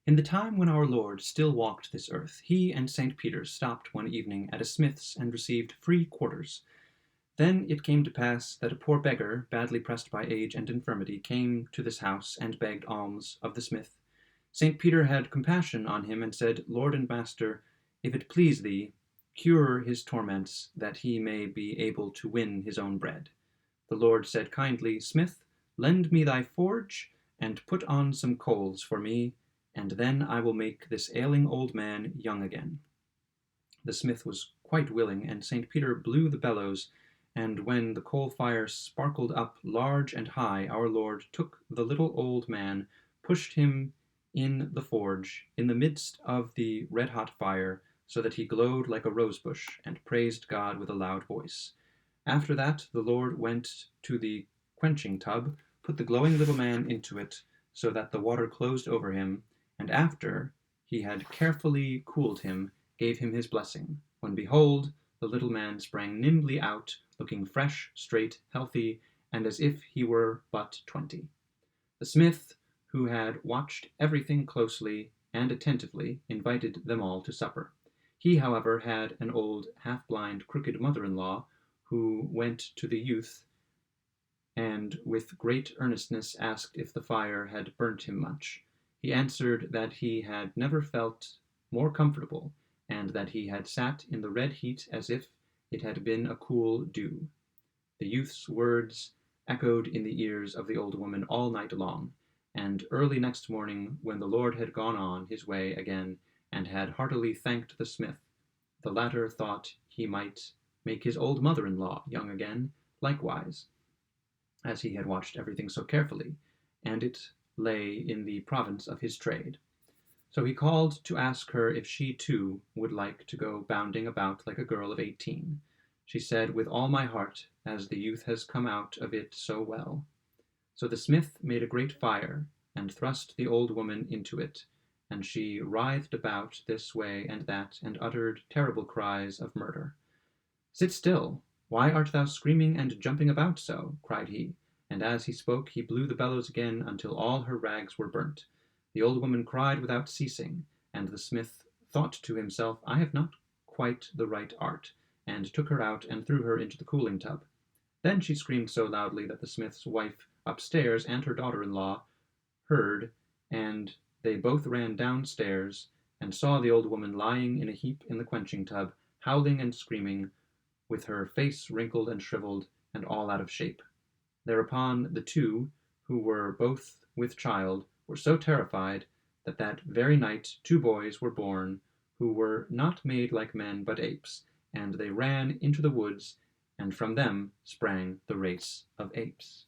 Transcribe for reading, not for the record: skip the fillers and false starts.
In the time when our Lord still walked this earth, he and St. Peter stopped one evening at a smith's and received free quarters. Then it came to pass that a poor beggar, badly pressed by age and infirmity, came to this house and begged alms of the smith. St. Peter had compassion on him and said, Lord and Master, if it please thee, cure his torments, that he may be able to win his own bread. The Lord said kindly, Smith, lend me thy forge, and put on some coals for me, and then I will make this ailing old man young again. The smith was quite willing, and St. Peter blew the bellows, and when the coal fire sparkled up large and high, our Lord took the little old man, pushed him in the forge, in the midst of the red-hot fire, so that he glowed like a rose-bush, and praised God with a loud voice. After that the Lord went to the quenching tub, put the glowing little man into it, so that the water closed over him, and after he had carefully cooled him, gave him his blessing, when behold, the little man sprang nimbly out, looking fresh, straight, healthy, and as if he were but 20. The smith, who had watched everything closely and attentively, invited them all to supper. He, however, had an old, half-blind, crooked mother-in-law, who went to the youth, and with great earnestness asked if the fire had burnt him much. He answered that he had never felt more comfortable, and that he had sat in the red heat as if it had been a cool dew. The youth's words echoed in the ears of the old woman all night long, and early next morning, when the Lord had gone on his way again, and had heartily thanked the smith, the latter thought he might make his old mother-in-law young again, likewise, as he had watched everything so carefully, and it lay in the province of his trade. So he called to ask her if she too would like to go bounding about like a girl of 18. She said, with all my heart, as the youth has come out of it so well. So the smith made a great fire, and thrust the old woman into it, and she writhed about this way and that, and uttered terrible cries of murder. Sit still! Why art thou screaming and jumping about so? Cried he, and as he spoke he blew the bellows again until all her rags were burnt. The old woman cried without ceasing, and the smith thought to himself, I have not quite the right art, and took her out and threw her into the cooling tub. Then she screamed so loudly that the smith's wife upstairs and her daughter-in-law heard, and they both ran downstairs and saw the old woman lying in a heap in the quenching tub, howling and screaming, with her face wrinkled and shriveled, and all out of shape. Thereupon the two, who were both with child, were so terrified that that very night 2 boys were born, who were not made like men but apes, and they ran into the woods, and from them sprang the race of apes.